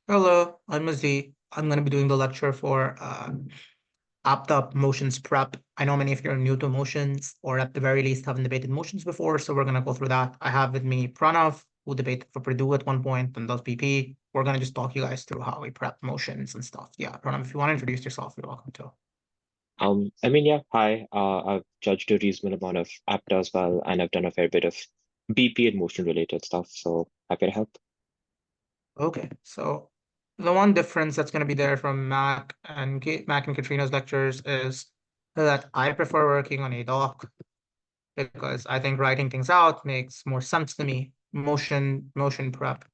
Hello, I'm Mazdi. I'm going to be doing the lecture for APDA motions prep. I know many of you are new to motions, or at the very least haven't debated motions before, so we're going to go through that. I have with me Pranav, who debated for Purdue at one point and does PP. We're going to just talk you guys through how we prep motions and stuff. Yeah, Pranav, if you want to introduce yourself, you're welcome to. Yeah, hi. I've judged a reasonable amount of APDA as well, and I've done a fair bit of BP and motion related stuff, so happy to help. Okay, so the one difference that's going to be there from Mac and Katrina's lectures is that I prefer working on a doc because I think writing things out makes more sense to me. Motion prep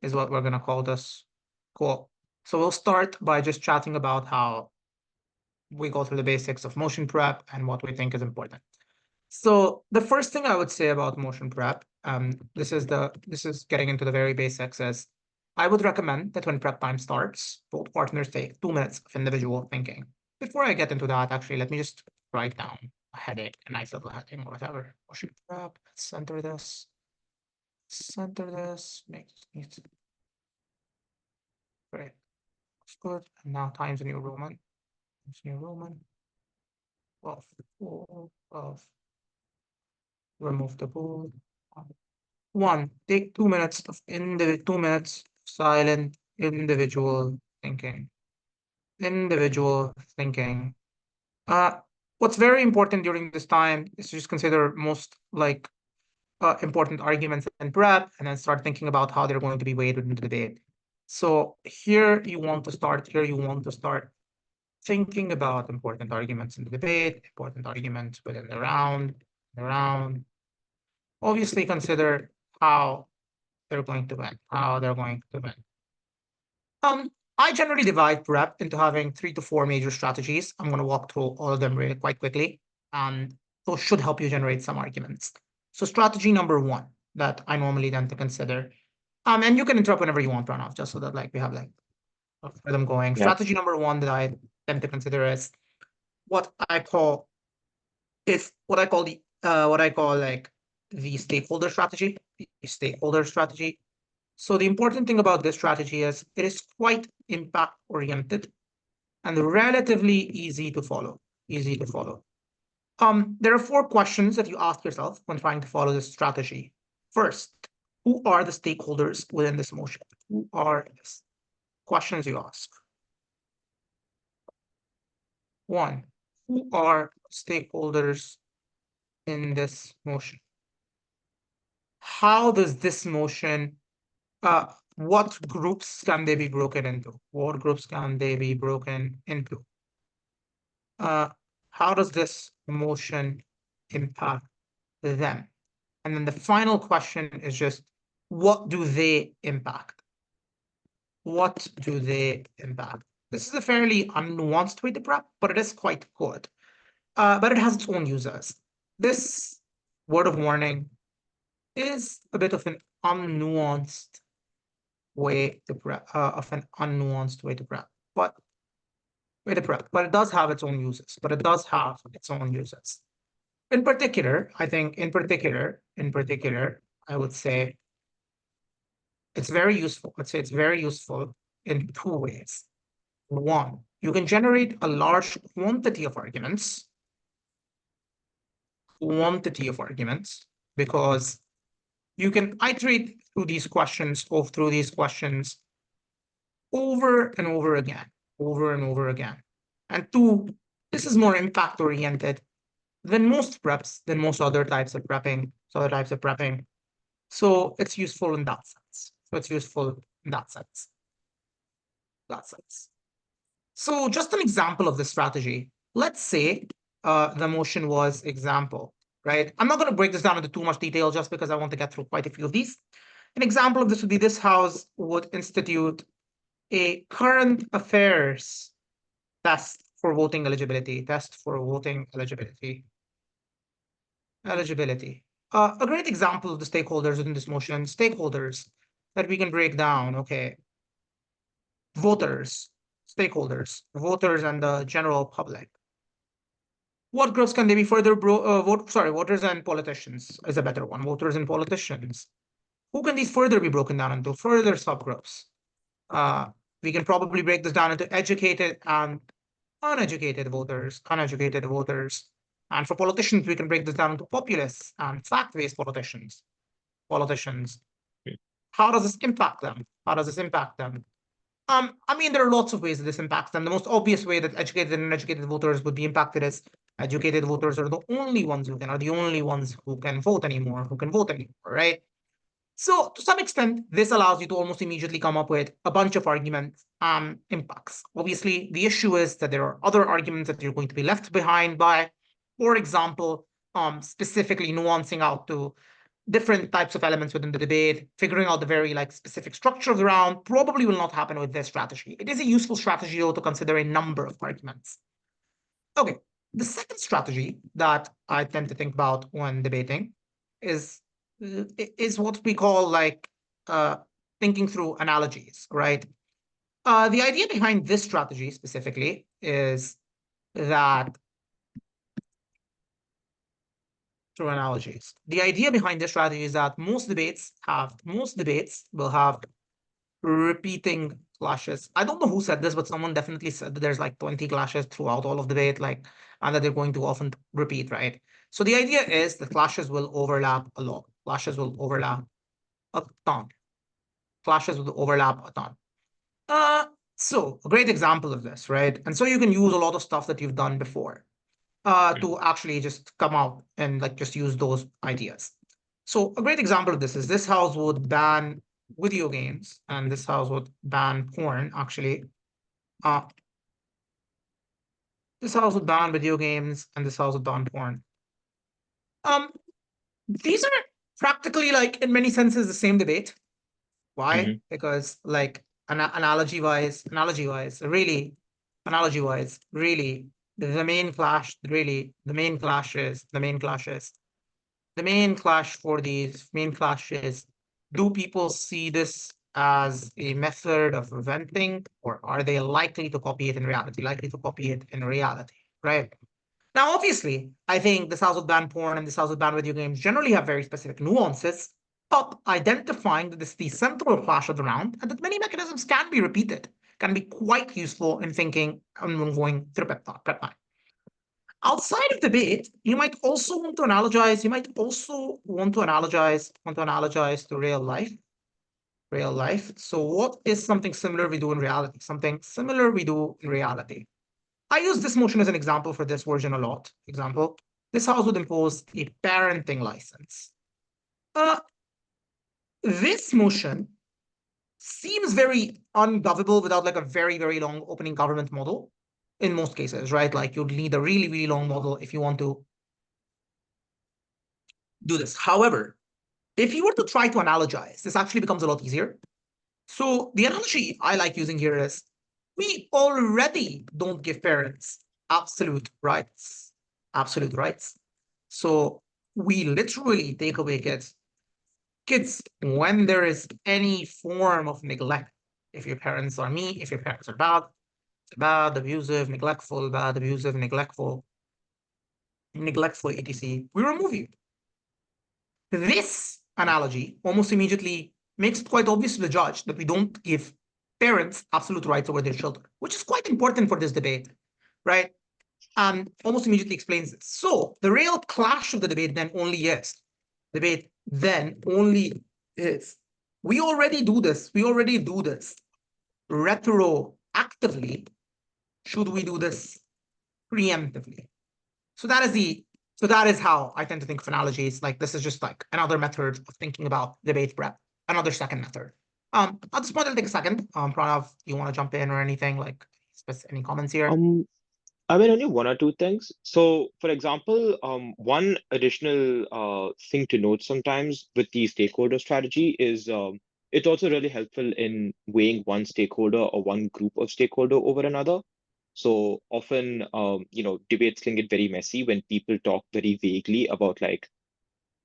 is what we're gonna call this. Cool. So we'll start by just chatting about how we go through the basics of motion prep and what we think is important. So the first thing I would say about motion prep, this is getting into the very basics, is I would recommend that when prep time starts, both partners take 2 minutes of individual thinking. Before I get into that, actually, let me just write down a headache, a nice little heading, or whatever. Motion prep, center this, make this neat. Great, that's good. And now Times New Roman, Times New Roman, 12, 12, remove the bold. One, take 2 minutes of 2 minutes silent individual thinking. Individual thinking. Uh, what's very important during this time is to just consider most important arguments in prep and then start thinking about how they're going to be weighed into the debate. So here you want to start thinking about important arguments in the debate, important arguments within the round. Obviously consider how they're going to win, how they're going to win. I generally divide prep into having 3 to 4 major strategies. I'm going to walk through all of them really quite quickly, and those should help you generate some arguments. So strategy number one that I normally tend to consider, and you can interrupt whenever you want, Pranav, just so that we have a rhythm going. Yeah. Strategy number one that I tend to consider is what I call what I call the stakeholder strategy, So the important thing about this strategy is it is quite impact oriented and relatively easy to follow. Easy to follow. There are 4 questions that you ask yourself when trying to follow this strategy. First, who are the stakeholders within this motion? Who are the questions you ask? One, who are stakeholders in this motion? How does this motion, what groups can they be broken into? What groups can they be broken into? How does this motion impact them? And then the final question is just, what do they impact? What do they impact? This is a fairly unnuanced way to prep, but it is quite good. But it has its own users. This word of warning is a bit of an unnuanced way to prep, but it does have its own uses. In particular, I think I would say it's very useful. Let's say it's very useful in 2 ways. One, you can generate a large quantity of arguments, because you can iterate through these questions over and over again. And two, this is more impact oriented than most other types of prepping. So it's useful in that sense. So just an example of this strategy. Let's say the motion was example, right? I'm not going to break this down into too much detail just because I want to get through quite a few of these. An example of this would be this house would institute a current affairs test for voting eligibility. A great example of the stakeholders within this motion, stakeholders that we can break down. Okay, voters, voters and the general public. What groups can they be further voters and politicians is a better one. Voters and politicians. Who can these further be broken down into? Further subgroups. We can probably break this down into educated and uneducated voters. And for politicians, we can break this down into populists and fact-based politicians. Mm. How does this impact them? How does this impact them? I mean, there are lots of ways that this impacts them. The most obvious way that educated and uneducated voters would be impacted is educated voters are the only ones who can vote anymore, right? So to some extent, this allows you to almost immediately come up with a bunch of argument impacts. Obviously, the issue is that there are other arguments that you're going to be left behind by, for example, specifically nuancing out to different types of elements within the debate, figuring out the very specific structure of the round probably will not happen with this strategy. It is a useful strategy though to consider a number of arguments. Okay, the second strategy that I tend to think about when debating is what we call thinking through analogies, right? The idea behind this strategy specifically is that through analogies. The idea behind this strategy is that most debates will have repeating clashes. I don't know who said this, but someone definitely said that there's 20 clashes throughout all of debate, and that they're going to often repeat, right? So the idea is that clashes will overlap a lot. Clashes will overlap a ton. Clashes will overlap a ton. So a great example of this, right? And so you can use a lot of stuff that you've done before to actually just come out and just use those ideas. So a great example of this is this house would ban video games and this house would ban porn, actually. This house would ban video games and this house would ban porn. These are practically in many senses the same debate. Why? Mhm. Because analogy wise, really, the main clash, is, do people see this as a method of venting, or are they likely to copy it in reality? Right? Now, obviously, I think this house with ban porn and this house with ban video games generally have very specific nuances, but identifying that this is the central clash of the round and that many mechanisms can be repeated can be quite useful in thinking and when going through prep time. Outside of debate, you might also want to analogize. To real life. So, what is something similar we do in reality? I use this motion as an example for this version a lot. Example: this house would impose a parenting license. This motion seems very ungovernable without a very, very long opening government model in most cases, right? You'd need a really, really long model if you want to do this. However, if you were to try to analogize, this actually becomes a lot easier. So the analogy I like using here is we already don't give parents absolute rights. So we literally take away kids when there is any form of neglect. If your parents are bad, abusive, neglectful, etc., we remove you. This analogy almost immediately makes it quite obvious to the judge that we don't give parents absolute rights over their children, which is quite important for this debate, right? And almost immediately explains this. So the real clash of the debate then only is we already do this retroactively. Should we do this preemptively? So that is how I tend to think of analogies. This is just another method of thinking about debate prep, another second method. At this point, I'll take a second. Pranav, you want to jump in or anything? Any comments here? I mean, only one or two things. So, for example, one additional thing to note sometimes with the stakeholder strategy is it's also really helpful in weighing one stakeholder or one group of stakeholder over another. So often, debates can get very messy when people talk very vaguely about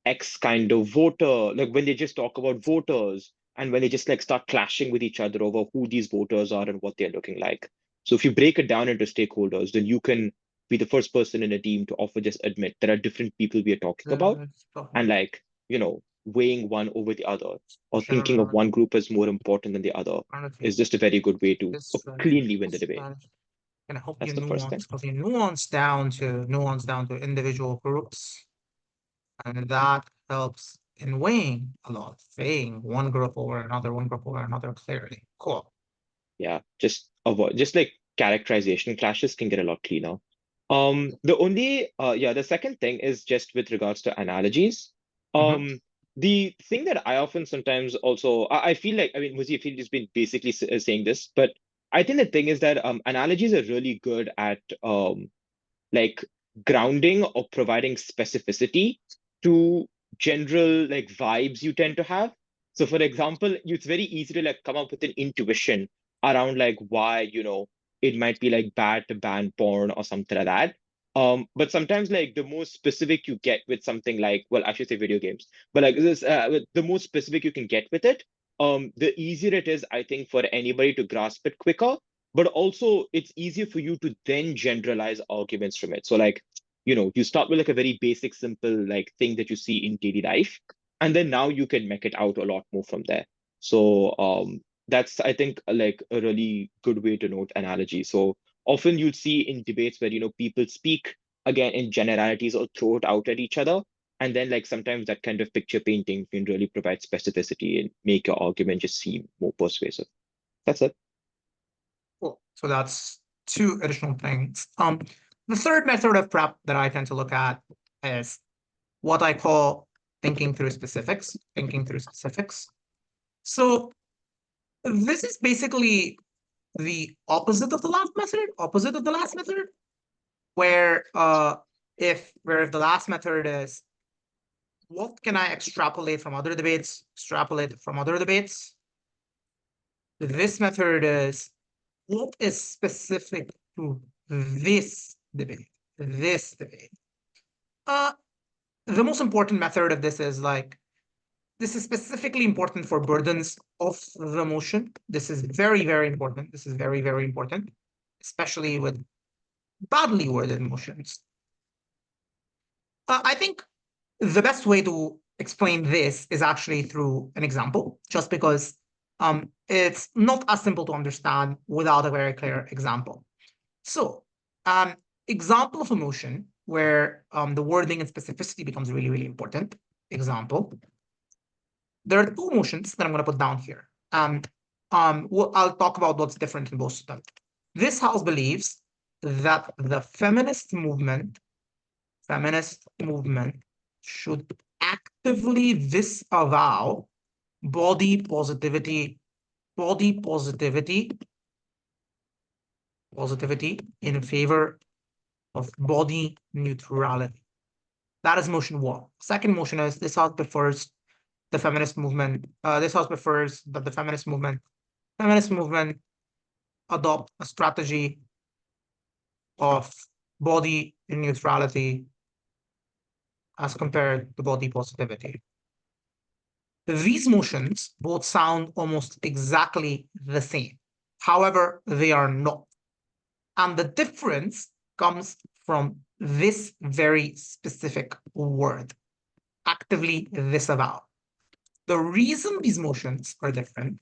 X kind of voter, when they just talk about voters and when they just start clashing with each other over who these voters are and what they're looking like. So if you break it down into stakeholders, then you can be the first person in a team to offer just admit there are different people we are talking about. And weighing one over the other or thinking of Generally, one group as more important than the other strategy. is just a very good way to This strategy. cleanly win the debate. Can help That's you the first thing. nuance down to individual groups, and that helps in weighing a lot, weighing one group over another clearly. Cool. Yeah, just avoid just like characterization clashes can get a lot cleaner. The second thing is just with regards to analogies. Mhm. The thing that I often sometimes also I feel like, I mean, Muzi, I feel has been basically saying this, but I think the thing is that analogies are really good at like grounding or providing specificity to general like vibes you tend to have. So for example, it's very easy to like come up with an intuition around like why, it might be like bad to ban porn or something like that. But sometimes like the more specific you get with something like, well, I should say video games, but like this, the more specific you can get with it, the easier it is, I think, for anybody to grasp it quicker, but also it's easier for you to then generalize arguments from it. So like, you start with like a very basic, simple like thing that you see in daily life, and then now you can make it out a lot more from there. So that's, I think, like a really good way to note analogy. So often you'll see in debates where people speak again in generalities or throw it out at each other. And then like sometimes that kind of picture painting can really provide specificity and make your argument just seem more persuasive. That's it. Cool. So that's two additional things. The third method of prep that I tend to look at is what I call thinking through specifics. Thinking through specifics. So this is basically the opposite of the last method, where if the last method is what can I extrapolate from other debates, this method is what is specific to this debate, Uh, the most important method of this is like, this is specifically important for burdens of the motion. This is very, very important. Especially with badly worded motions. I think the best way to explain this is actually through an example, just because it's not as simple to understand without a very clear example. So, example of a motion where the wording and specificity becomes really, really important. Example. There are two motions that I'm going to put down here. And I'll talk about what's different in both of them. This house believes that the feminist movement should actively disavow body positivity in favor of body neutrality. That is motion one. Second motion is this house prefers the feminist movement. This house prefers that the feminist movement adopt a strategy of body neutrality as compared to body positivity. These motions both sound almost exactly the same. However, they are not. And the difference comes from this very specific word, actively disavow. The reason these motions are different,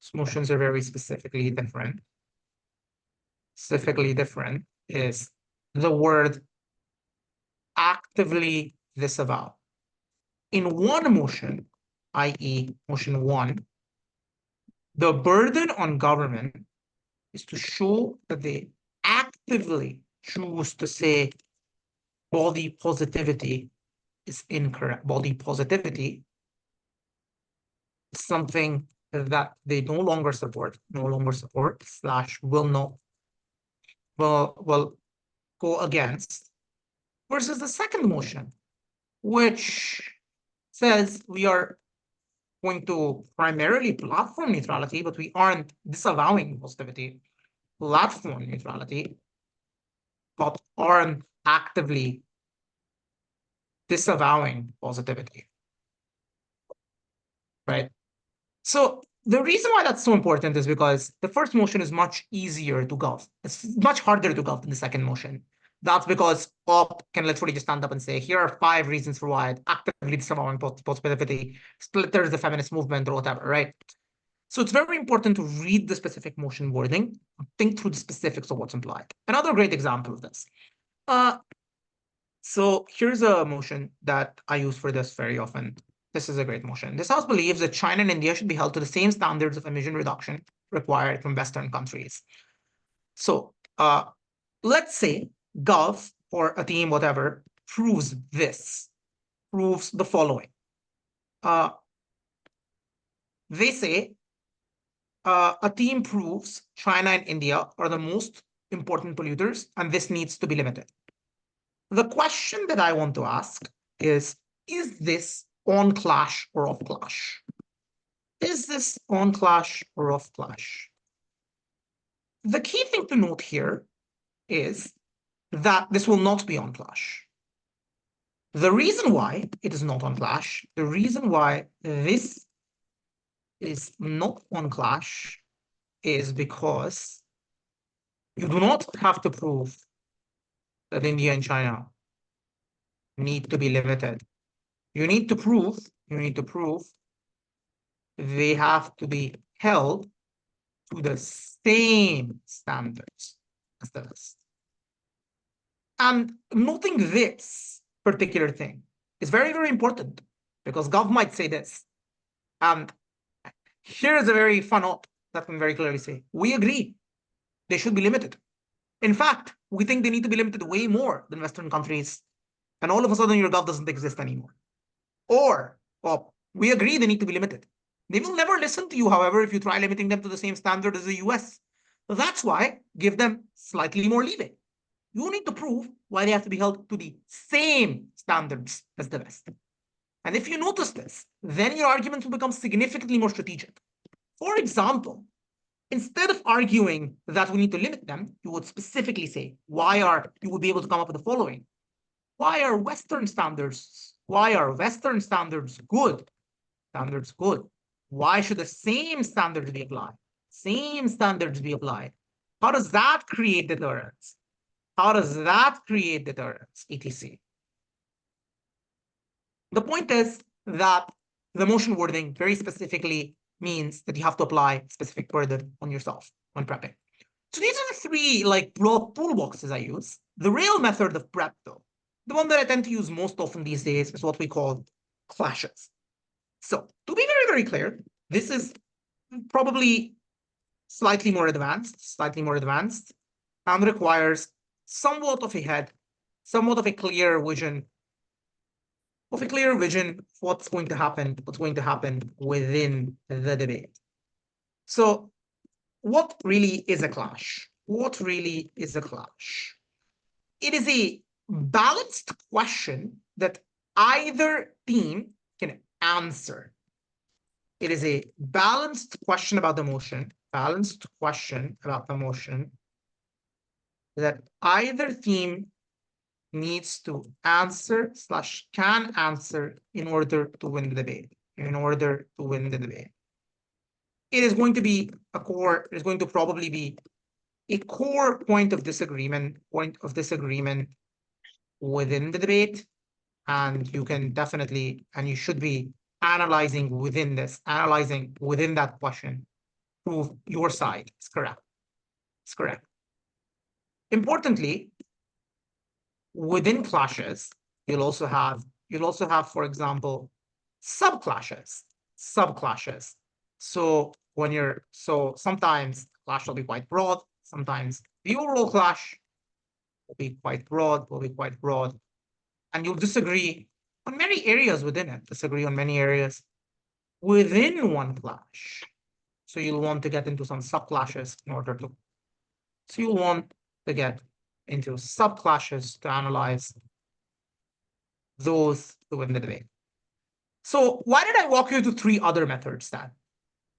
these motions are very specifically different, is the word actively disavow. In one motion, i.e. motion one, the burden on government is to show that they actively choose to say body positivity is incorrect. Body positivity is something that they no longer support, slash will not, will go against, versus the second motion, which says we are going to primarily platform neutrality, but we aren't disavowing positivity, platform neutrality, but aren't actively disavowing positivity, right? So the reason why that's so important is because the first motion is much easier to golf. It's much harder to golf than the second motion. That's because op can literally just stand up and say, here are 5 reasons for why I'd actively disavow possibility, splitters the feminist movement or whatever, right? So it's very important to read the specific motion wording, think through the specifics of what's implied. Another great example of this. So here's a motion that I use for this very often. This is a great motion. This house believes that China and India should be held to the same standards of emission reduction required from Western countries. So let's say Gulf or a team, whatever, proves the following. They say a team proves China and India are the most important polluters, and this needs to be limited. The question that I want to ask is this on clash or off clash? Is this on clash or off clash? The key thing to note here is that this will not be on clash. The reason why it is not on clash, the reason why this is not on clash is because you do not have to prove that India and China need to be limited. You need to prove they have to be held to the same standards as the West. And noting this particular thing is very, very important because Gov might say this. And here is a very fun op that can very clearly say, we agree they should be limited. In fact, we think they need to be limited way more than Western countries. And all of a sudden, your Gov doesn't exist anymore. Or, we agree they need to be limited. They will never listen to you, however, if you try limiting them to the same standard as the US. That's why give them slightly more leeway. You need to prove why they have to be held to the same standards as the West. And if you notice this, then your argument will become significantly more strategic. For example, instead of arguing that we need to limit them, you would specifically say, you would be able to come up with the following. Why are Western standards good? Standards good. Why should the same standards be applied? Same standards be applied. How does that create deterrence? etc. The point is that the motion wording very specifically means that you have to apply specific burden on yourself when prepping. So these are the 3 broad toolboxes I use. The real method of prep, though, the one that I tend to use most often these days, is what we call clashes. So to be very, very clear, this is probably slightly more advanced, and requires somewhat of a head, somewhat of a clear vision of what's going to happen within the debate. So what really is a clash? It is a balanced question that either team can answer. It is a balanced question about the motion, that either team needs to answer / can answer in order to win the debate. It is going to be probably be a core point of disagreement within the debate. And you can definitely, and you should be analyzing within that question, prove your side is correct. Importantly, within clashes, you'll also have, for example, subclashes. So sometimes clash will be quite broad. Sometimes the overall clash will be quite broad. And you'll disagree on many areas within it. Within one clash. So you'll want to get into some subclashes in order to. So you'll want to get into subclashes to analyze those to win the debate. So why did I walk you through 3 other methods then?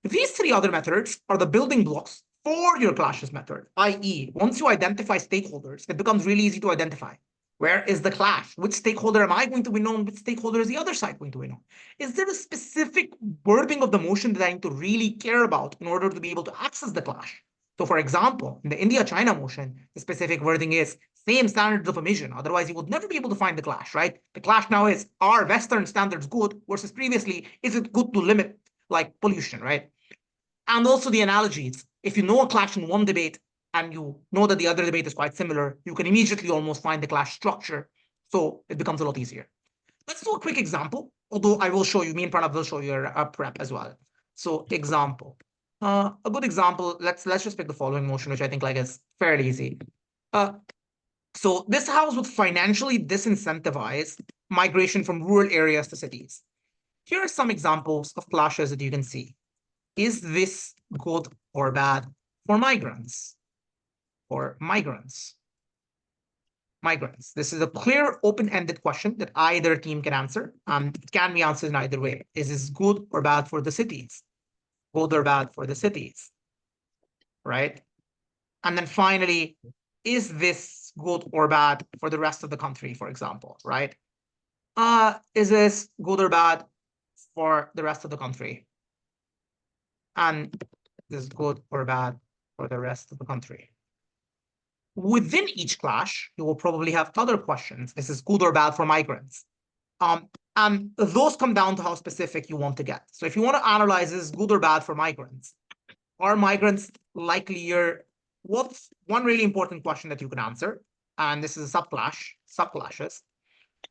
These 3 other methods are the building blocks for your clashes method, i.e., once you identify stakeholders, it becomes really easy to identify. Where is the clash? Which stakeholder am I going to win on? Which stakeholder is the other side going to win on? Is there a specific wording of the motion that I need to really care about in order to be able to access the clash? So for example, in the India-China motion, the specific wording is same standards of emission. Otherwise, you would never be able to find the clash, right? The clash now is, are Western standards good versus previously, is it good to limit like pollution, right? And also the analogies. If you know a clash in one debate and you know that the other debate is quite similar, you can immediately almost find the clash structure. So it becomes a lot easier. Let's do a quick example, although I will show you, me and Pranav will show you a prep as well. So example. A good example, let's just pick the following motion, which I think like is fairly easy. So this house would financially disincentivize migration from rural areas to cities. Here are some examples of clashes that you can see. Is this good or bad for migrants? For migrants. Migrants. This is a clear, open-ended question that either team can answer. It can be answered in either way. Is this good or bad for the cities? Good or bad for the cities, right? And then finally, is this good or bad for the rest of the country, for example, right? Is this good or bad for the rest of the country? And is good or bad for the rest of the country? Within each clash, you will probably have other questions. Is this good or bad for migrants? And those come down to how specific you want to get. So if you want to analyze is good or bad for migrants, are migrants likelier? What's one really important question that you can answer? And this is a subclashes,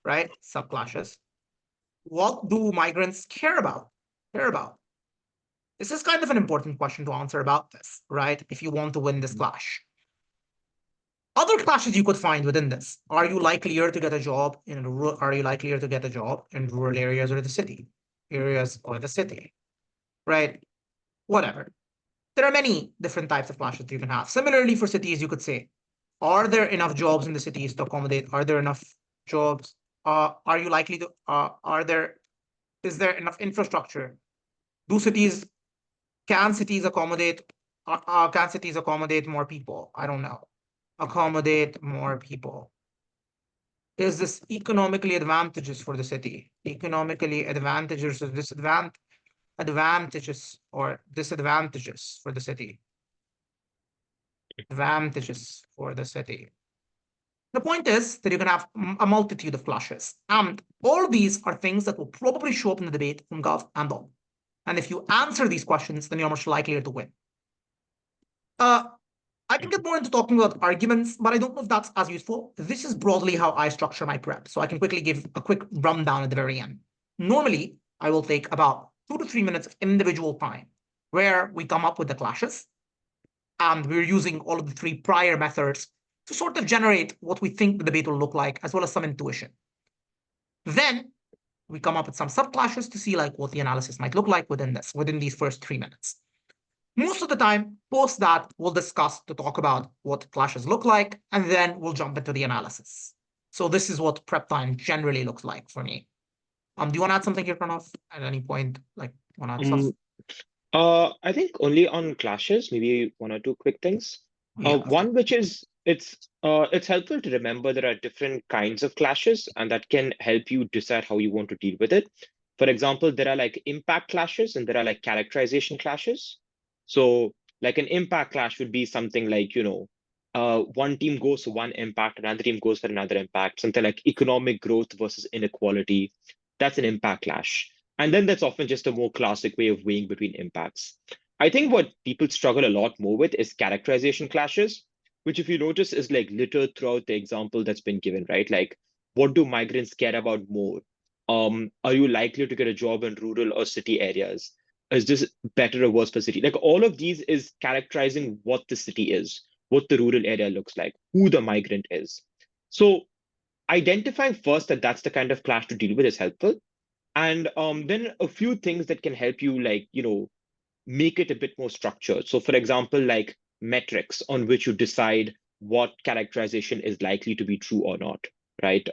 right? Subclashes. What do migrants care about? Care about? This is kind of an important question to answer about this, right? If you want to win this clash. Other clashes you could find within this. Are you likelier to get a job in rural, are you likelier to get a job in rural areas or the city? Areas or the city, right? Whatever. There are many different types of clashes you can have. Similarly, for cities, you could say, are there enough jobs in the cities to accommodate? Are there enough jobs? Are you likely to, is there enough infrastructure? Do cities, can cities accommodate, can cities accommodate more people? I don't know. Accommodate more people. Is this economically advantageous for the city? Economically advantageous or advantages or disadvantages for the city? Advantages for the city. The point is that you can have a multitude of clashes. And all of these are things that will probably show up in the debate from Gov and on. And if you answer these questions, then you're much likelier to win. I can get more into talking about arguments, but I don't know if that's as useful. This is broadly how I structure my prep. So I can quickly give a quick rundown at the very end. Normally, I will take about 2 to 3 minutes of individual time where we come up with the clashes. And we're using all of the 3 prior methods to sort of generate what we think the debate will look like, as well as some intuition. Then we come up with some subclashes to see like what the analysis might look like within these first 3 minutes. Most of the time, post that, we'll discuss to talk about what clashes look like, and then we'll jump into the analysis. So this is what prep time generally looks like for me. Do you want to add something here, Pranav, at any point? Like, want to add stuff? I think only on clashes, maybe one or two quick things. Yeah. One which is it's helpful to remember there are different kinds of clashes, and that can help you decide how you want to deal with it. For example, there are like impact clashes and there are like characterization clashes. So like an impact clash would be something like, one team goes for one impact, another team goes for another impact, something like economic growth versus inequality. That's an impact clash. And then that's often just a more classic way of weighing between impacts. I think what people struggle a lot more with is characterization clashes, which if you notice is like littered throughout the example that's been given, right? Like, what do migrants care about more? Are you likely to get a job in rural or city areas? Is this better or worse for city? Like all of these is characterizing what the city is, what the rural area looks like, who the migrant is. So identifying first that that's the kind of clash to deal with is helpful. And then a few things that can help you, like, make it a bit more structured. So, for example, like metrics on which you decide what characterization is likely to be true or not, right?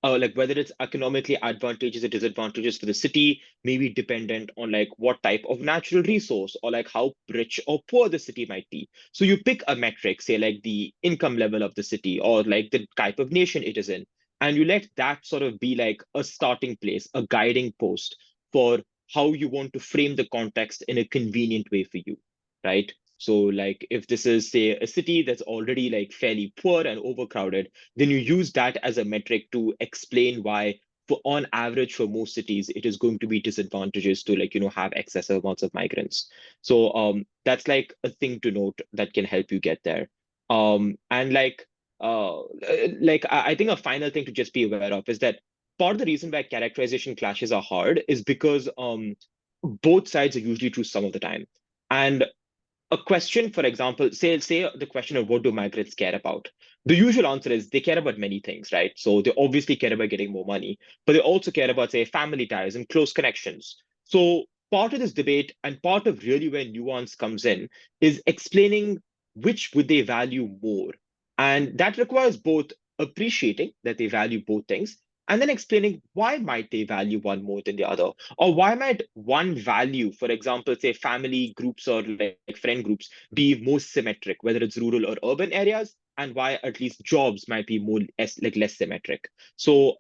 Like whether it's economically advantageous or disadvantageous for the city, maybe dependent on like what type of natural resource or like how rich or poor the city might be. So you pick a metric, say like the income level of the city or like the type of nation it is in, and you let that sort of be like a starting place, a guiding post for how you want to frame the context in a convenient way for you, right? So like if this is say a city that's already like fairly poor and overcrowded, then you use that as a metric to explain why for on average for most cities it is going to be disadvantageous to like have excessive amounts of migrants. So that's like a thing to note that can help you get there. And I think a final thing to just be aware of is that part of the reason why characterization clashes are hard is because both sides are usually true some of the time. And a question, for example, say the question of what do migrants care about? The usual answer is they care about many things, right? So they obviously care about getting more money, but they also care about, say, family ties and close connections. So part of this debate and part of really where nuance comes in is explaining which would they value more. And that requires both appreciating that they value both things and then explaining why might they value one more than the other, or why might one value, for example, say family groups or like friend groups, be more symmetric, whether it's rural or urban areas, and why at least jobs might be more less symmetric. So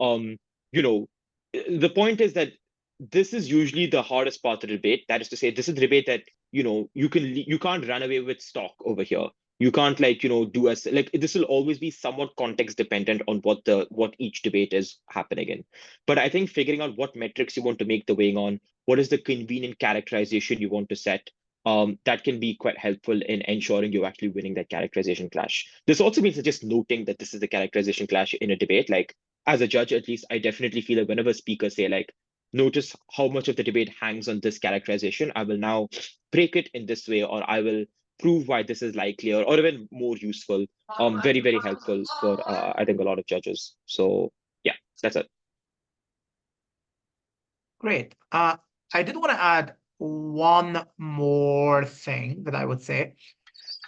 you know, the point is that this is usually the hardest part of the debate. That is to say, this is the debate that you can't run away with stock over here. You can't do as like this will always be somewhat context dependent on what each debate is happening in. But I think figuring out what metrics you want to make the weighing on, what is the convenient characterization you want to set, that can be quite helpful in ensuring you're actually winning that characterization clash. This also means that just noting that this is the characterization clash in a debate, like as a judge, at least I definitely feel that whenever speakers say like, notice how much of the debate hangs on this characterization, I will now break it in this way, or I will prove why this is likely or even more useful, very, very helpful for I think a lot of judges. So yeah, that's it. Great. I did want to add one more thing that I would say.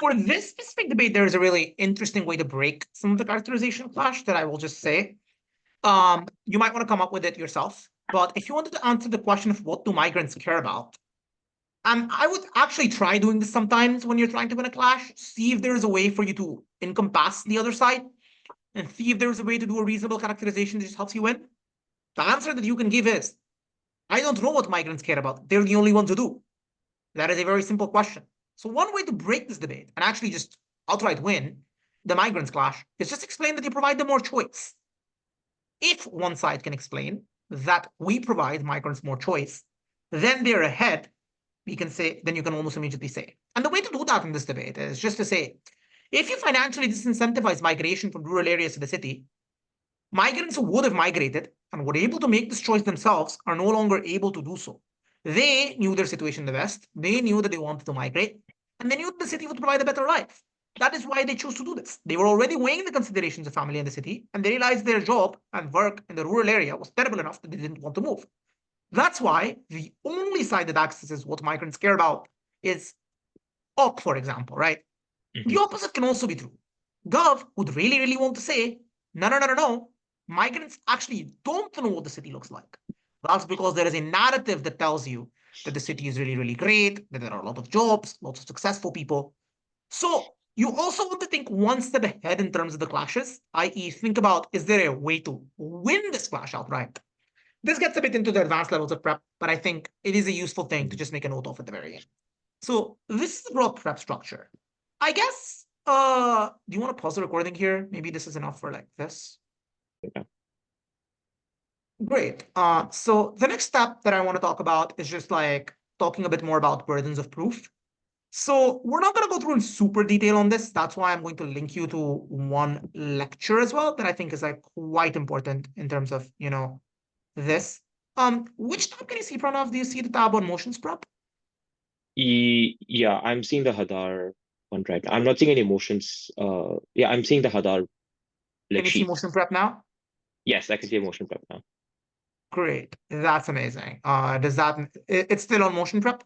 For this specific debate, there is a really interesting way to break some of the characterization clash that I will just say. You might want to come up with it yourself, but if you wanted to answer the question of what do migrants care about, I would actually try doing this sometimes when you're trying to win a clash, see if there is a way for you to encompass the other side and see if there's a way to do a reasonable characterization that just helps you win. The answer that you can give is, I don't know what migrants care about. They're the only ones who do. That is a very simple question. So one way to break this debate and actually just outright win the migrants clash is just explain that you provide them more choice. If one side can explain that we provide migrants more choice, then they're ahead. We can say, then you can almost immediately say. And the way to do that in this debate is just to say, if you financially disincentivize migration from rural areas to the city, migrants who would have migrated and were able to make this choice themselves are no longer able to do so. They knew their situation the best. They knew that they wanted to migrate, and they knew that the city would provide a better life. That is why they chose to do this. They were already weighing the considerations of family in the city, and they realized their job and work in the rural area was terrible enough that they didn't want to move. That's why the only side that accesses what migrants care about is OP, for example, right? The Mhm. opposite can also be true. Gov would really, really want to say, no, no, no, no, no. Migrants actually don't know what the city looks like. That's because there is a narrative that tells you that the city is really, really great, that there are a lot of jobs, lots of successful people. So you also want to think one step ahead in terms of the clashes, i.e., think about, is there a way to win this clash outright? This gets a bit into the advanced levels of prep, but I think it is a useful thing to Mhm. just make a note of at the very end. So this is the broad prep structure. I guess, do you want to pause the recording here? Maybe this is enough for like this. Yeah. Great. So the next step that I want to talk about is just like talking a bit more about burdens of proof. So we're not going to go through in super detail on this. That's why I'm going to link you to one lecture as well that I think is like quite important in terms of, this. Which tab can you see, Pranav? Do you see the tab on motions prep? Yeah, I'm seeing the Hadar one right now. I'm not seeing any motions. Yeah, I'm seeing the Hadar Can like you see motion sheets. prep now? Yes, I can see a motion prep now. Great. That's amazing. Does that, it's still on motion prep?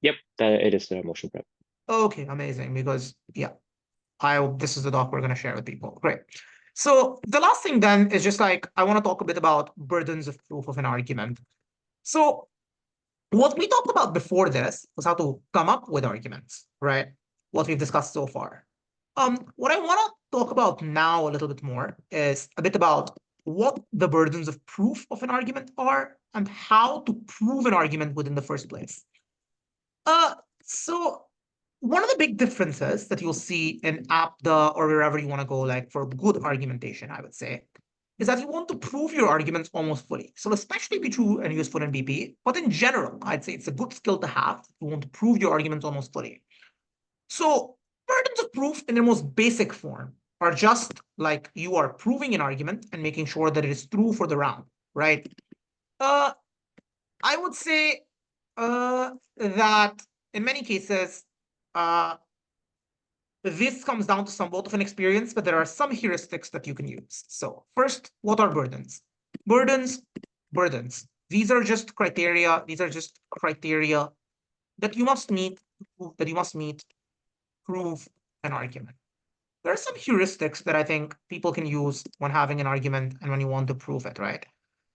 Yep, it is the motion prep. Okay, amazing. Because yeah, this is the doc we're going to share with people. Great. So the last thing then is just like, I want to talk a bit about burdens of proof of an argument. So what we talked about before this was how to come up with arguments, right? What we've discussed so far. What I want to talk about now a little bit more is a bit about what the burdens of proof of an argument are and how to prove an argument within the first place. Uh, so one of the big differences that you'll see in APDA or wherever you want to go, like for good argumentation, I would say, is that you want to prove your arguments almost fully. So especially be true and useful in BP, but in general, I'd say it's a good skill to have. You want to prove your arguments almost fully. So burdens of proof in their most basic form are just like you are proving an argument and making sure that it is true for the round, right? Uh, I would say that in many cases, uh, this comes down to somewhat of an experience, but there are some heuristics that you can use. So first, what are burdens? Burdens, burdens. These are just criteria. These are just criteria that you must meet, that you must meet, prove an argument. There are some heuristics that I think people can use when having an argument and when you want to prove it, right?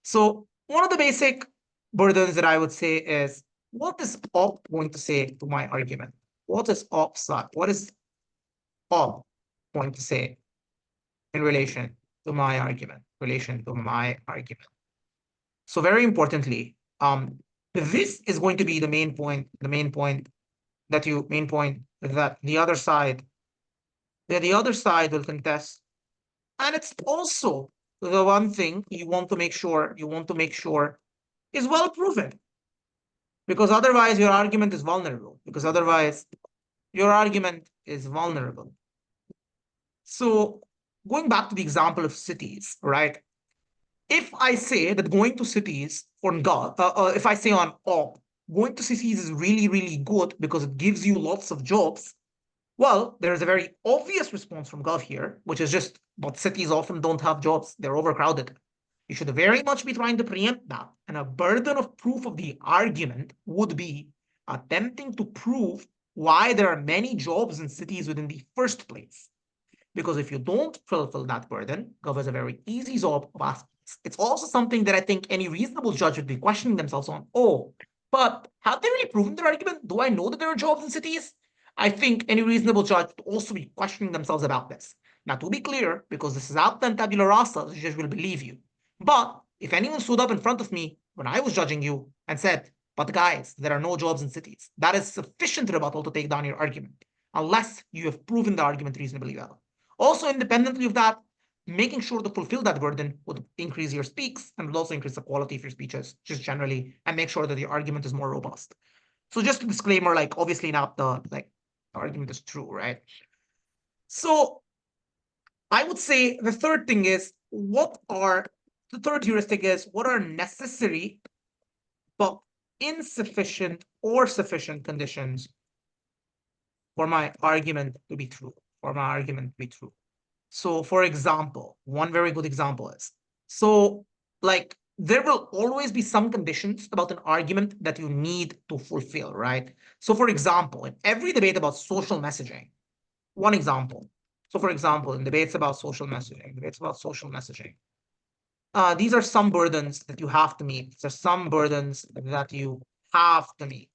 So one of the basic burdens that I would say is, what is op going to say to my argument? What is op side? What is op going to say in relation to my argument? Relation to my argument. So very importantly, this is going to be the main point, that the other side will contest. And it's also the one thing you want to make sure is well proven, because otherwise your argument is vulnerable. So going back to the example of cities, right? If I say that going to cities on God, if I say on op, going to cities is really, really good because it gives you lots of jobs. Well, there's a very obvious response from Gov here, which is just, but cities often don't have jobs. They're overcrowded. You should very much be trying to preempt that. And a burden of proof of the argument would be attempting to prove why there are many jobs in cities within the first place. Because if you don't fulfill that burden, Gov has a very easy job of asking. It's also something that I think any reasonable judge would be questioning themselves on. Oh, but have they really proven their argument? Do I know that there are jobs in cities? I think any reasonable judge would also be questioning themselves about this. Now, to be clear, because this is out and tabula rasa, the judge will believe you. But if anyone stood up in front of me when I was judging you and said, but guys, there are no jobs in cities, that is sufficient rebuttal to take down your argument, unless you have proven the argument reasonably well. Also, independently of that, making sure to fulfill that burden would increase your speaks and would also increase the quality of your speeches, just generally, and make sure that the argument is more robust. So just a disclaimer, like obviously not the argument is true, right? So I would say the third heuristic is what are necessary but insufficient or sufficient conditions for my argument to be true, So for example, one very good example is, so like there will always be some conditions about an argument that you need to fulfill, right? So for example, in every debate about social messaging, one example. So for example, in debates about social messaging, these are some burdens that you have to meet. These are some burdens that you have to meet,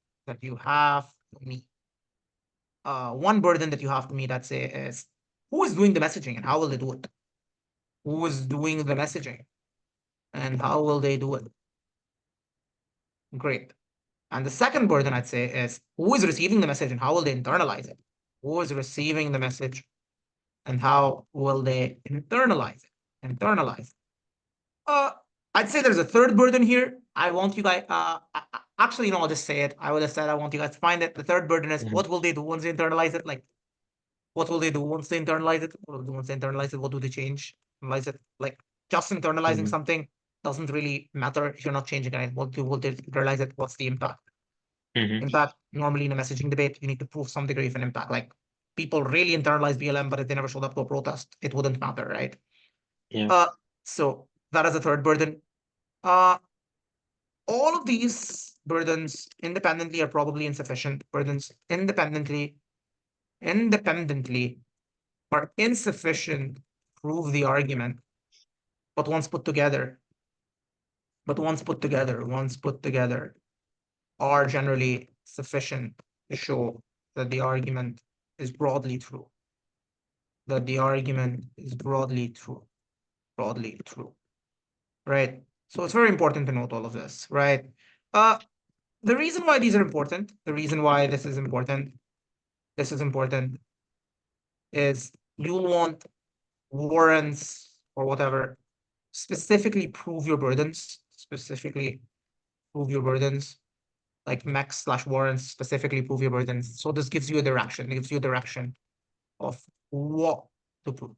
one burden that you have to meet, I'd say, is who is doing the messaging and how will they do it? Who is doing the messaging and how will they do it? Great. And the second burden, I'd say, is who is receiving the message and how will they internalize it? Who is receiving the message and how will they internalize it? Uh, I'd say there's a third burden here. I want you guys, actually, no, I'll just say it. I would have said I want you guys to find it. The third burden is what will they do once they internalize it? Like, what will they do once they internalize it? What do they change? Analyze it. Like, just internalizing Mhm. something doesn't really matter if you're not changing it. What will they internalize it? What's the impact? Mhm. Impact, normally in a messaging debate, you need to prove some degree of an impact. Like, people really internalize BLM, but if they never showed up to a protest, it wouldn't matter, right? Yeah. Uh, so that is a third burden. Uh, all of these burdens independently are probably insufficient. Burdens independently are insufficient to prove the argument, but once put together, are generally sufficient to show that the argument is broadly true. Broadly true, right? So it's very important to note all of this, right? Uh, the reason why these are important, the reason why this is important this is important, is you want warrants or whatever, specifically prove your burdens, like max/warrants, specifically prove your burdens. So this gives you a direction, it gives you a direction of what to prove.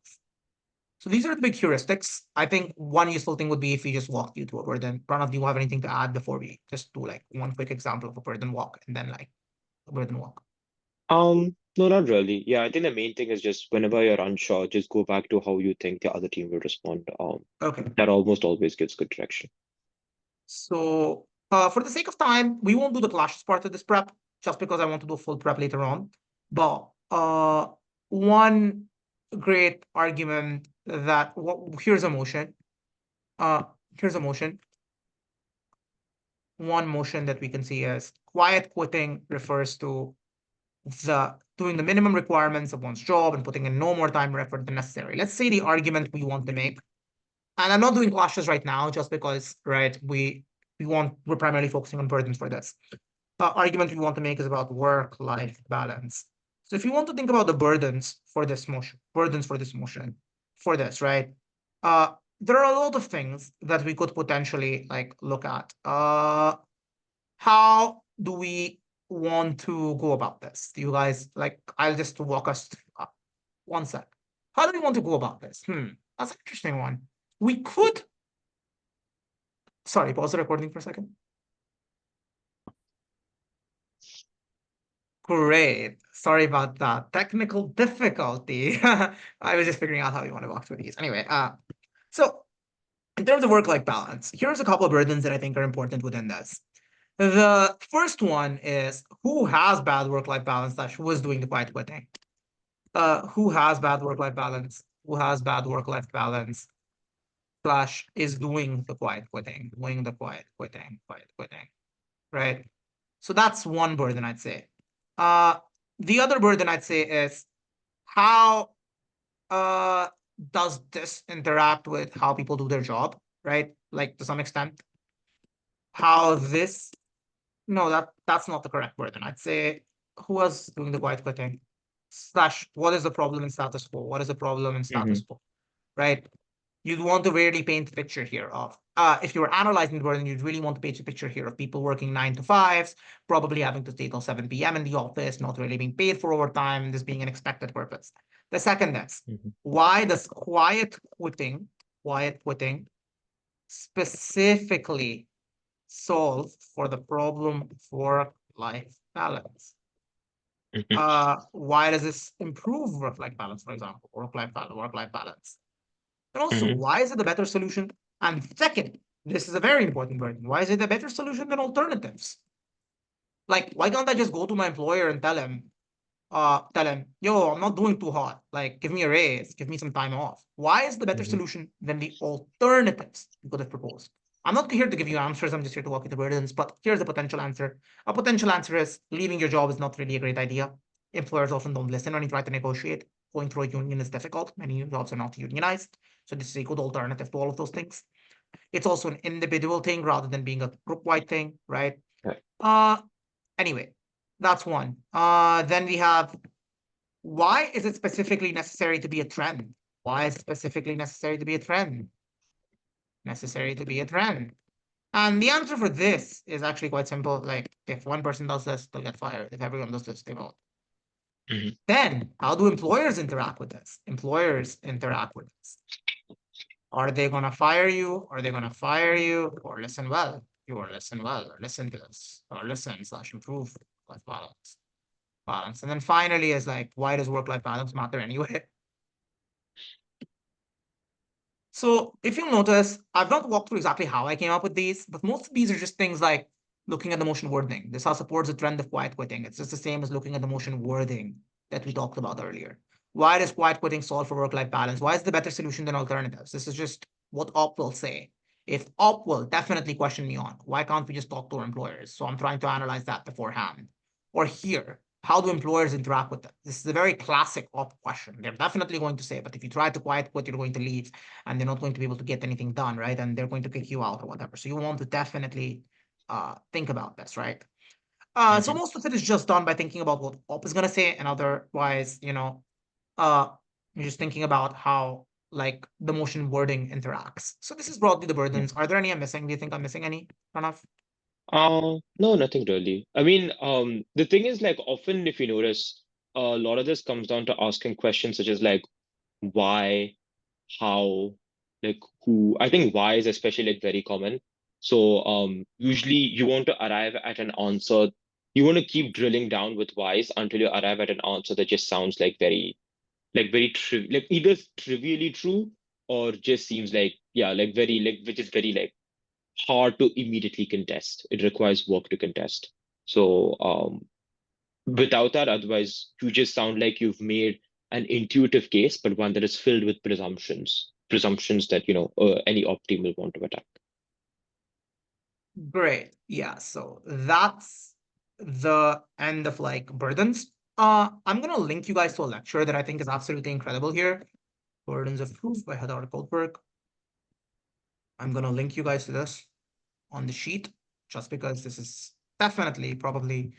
So these are the big heuristics. I think one useful thing would be if we just walked you through a burden. Pranav, do you have anything to add before we just do like one quick example of a burden walk and then like a burden walk? No, not really. Yeah, I think the main thing is just whenever you're unsure, just go back to how you think the other team will respond. Okay. That almost always gives good direction. So for the sake of time, we won't do the clashes part of this prep just because I want to do a full prep later on. But one great argument that here's a motion. Here's a motion. One motion that we can see is quiet quitting refers to doing the minimum requirements of one's job and putting in no more time or effort than necessary. Let's say the argument we want to make, and I'm not doing clashes right now just because, right, we're primarily focusing on burdens for this. The argument we want to make is about work-life balance. So if you want to think about the burdens for this motion, for this, right? There are a lot of things that we could potentially like look at. How do we want to go about this? Do you guys like? I'll just walk us one sec. How do we want to go about this? That's an interesting one. We could. Sorry, pause the recording for a second. Great. Sorry about that. Technical difficulty. I was just figuring out how you want to walk through these. Anyway, so in terms of work-life balance, here's a couple of burdens that I think are important within this. The first one is who has bad work-life balance slash who is doing the quiet quitting. Who has bad work-life balance? Who has bad work-life balance slash is doing the quiet quitting, right? So that's one burden I'd say. The other burden I'd say is how does this interact with how people do their job, right? Like to some extent, how this no, that's not the correct burden. I'd say who was doing the quiet quitting slash what is the problem in status quo? What is the problem in status quo? Right? You'd want to really paint a picture here of if you were analyzing the burden, you'd really want to paint a picture here of people working 9 to 5s, probably having to stay till 7 p.m. in the office, not really being paid for overtime, this being an expected purpose. The second is why does quiet quitting specifically solve for the problem of work-life balance? Why does this improve work-life balance, for example, work-life balance? And also, why is it a better solution? And second, this is a very important burden. Why is it a better solution than alternatives? Like, why can't I just go to my employer and tell him, yo, I'm not doing too hot. Like, give me a raise, give me some time off. Why is the better solution than the alternatives you could have proposed? I'm not here to give you answers. I'm just here to walk you through burdens. But here's a potential answer. A potential answer is leaving your job is not really a great idea. Employers often don't listen when you try to negotiate. Going through a union is difficult. Many jobs are not unionized. So this is a good alternative to all of those things. It's also an individual thing rather than being a group-wide thing, right? Anyway, that's one. Then we have why is it specifically necessary to be a trend? Why is it specifically necessary to be a trend? Necessary to be a trend. And the answer for this is actually quite simple. Like, if one person does this, they'll get fired. If everyone does this, they won't. Then, how do employers interact with this? Employers interact with this. Are they going to fire you? Are they going to fire you? Or listen well? You or listen well, or listen to this, or listen slash improve life balance. And then finally is like, why does work-life balance matter anyway? So if you'll notice, I've not walked through exactly how I came up with these, but most of these are just things like looking at the motion wording. This how supports the trend of quiet quitting. It's just the same as looking at the motion wording that we talked about earlier. Why does quiet quitting solve for work-life balance? Why is it the better solution than alternatives? This is just what op will say. If op will definitely question me on, why can't we just talk to our employers? So I'm trying to analyze that beforehand. Or here, how do employers interact with them? This is a very classic op question. They're definitely going to say, but if you try to quiet quit, you're going to leave and they're not going to be able to get anything done, right? And they're going to kick you out or whatever. So you want to definitely think about this, right? So Mhm. most of it is just done by thinking about what op is gonna say, and otherwise, you're just thinking about how like the motion wording interacts. So this is broadly the Yeah. burdens. Are there any I'm missing? Do you think I'm missing any, Pranav? No, nothing really. I mean, the thing is, like, often if you notice, a lot of this comes down to asking questions such as like why, how, like who. I think why is especially like very common. So usually you want to arrive at an answer. You want to keep drilling down with whys until you arrive at an answer that just sounds like very like either trivially true or just seems like yeah, like very like which is very like hard to immediately contest. It requires work to contest. So without that, otherwise you just sound like you've made an intuitive case, but one that is filled with presumptions that any optim will want to attack. Great. Yeah, so that's the end of like burdens. I'm gonna link you guys to a lecture that I think is absolutely incredible here. Burdens of Proof by Heather Goldberg. I'm gonna link you guys to this on the sheet just because this is definitely probably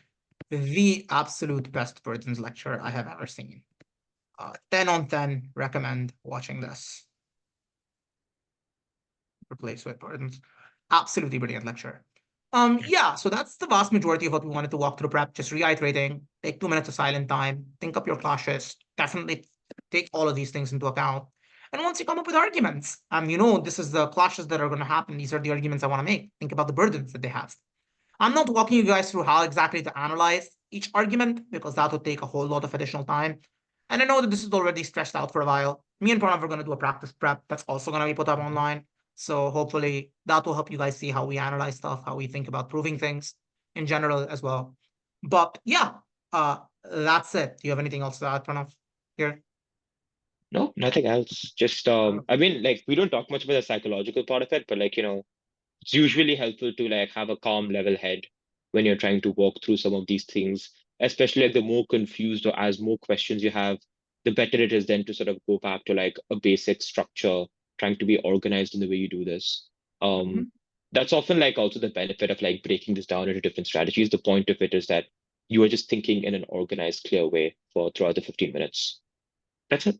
the absolute best burdens lecture I have ever seen. 10 on 10 recommend watching this. Replace with burdens. Absolutely brilliant lecture. Yeah, so that's the vast majority of what we wanted to walk through prep. Just reiterating, take 2 minutes of silent time, think up your clashes, definitely take all of these things into account. And once you come up with arguments, this is the clashes that are going to happen. These are the arguments I want to make. Think about the burdens that they have. I'm not walking you guys through how exactly to analyze each argument because that would take a whole lot of additional time. And I know that this is already stretched out for a while. Me and Pranav are going to do a practice prep that's also going to be put up online. So hopefully that will help you guys see how we analyze stuff, how we think about proving things in general as well. But yeah, that's it. Do you have anything else to add, Pranav? Here? No, nothing else. Just I mean, like we don't talk much about the psychological part of it, but like, it's usually helpful to like have a calm level head when you're trying to walk through some of these things, especially like the more confused or as more questions you have, the better it is then to sort of go back to like a basic structure, trying to be organized in the way you do this. Um, Mhm. that's often like also the benefit of like breaking this down into different strategies. The point of it is that you are just thinking in an organized, clear way for throughout the 15 minutes. That's it.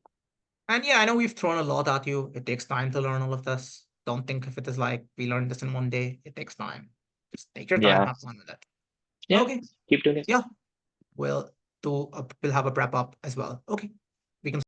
And yeah, I know we've thrown a lot at you. It takes time to learn all of this. Don't think of it as like we learned this in one day. It takes time. Just take your time, Yeah. have fun with it. Yeah. Okay. Keep doing it. Yeah. We'll we'll have a wrap up as well. Okay. We can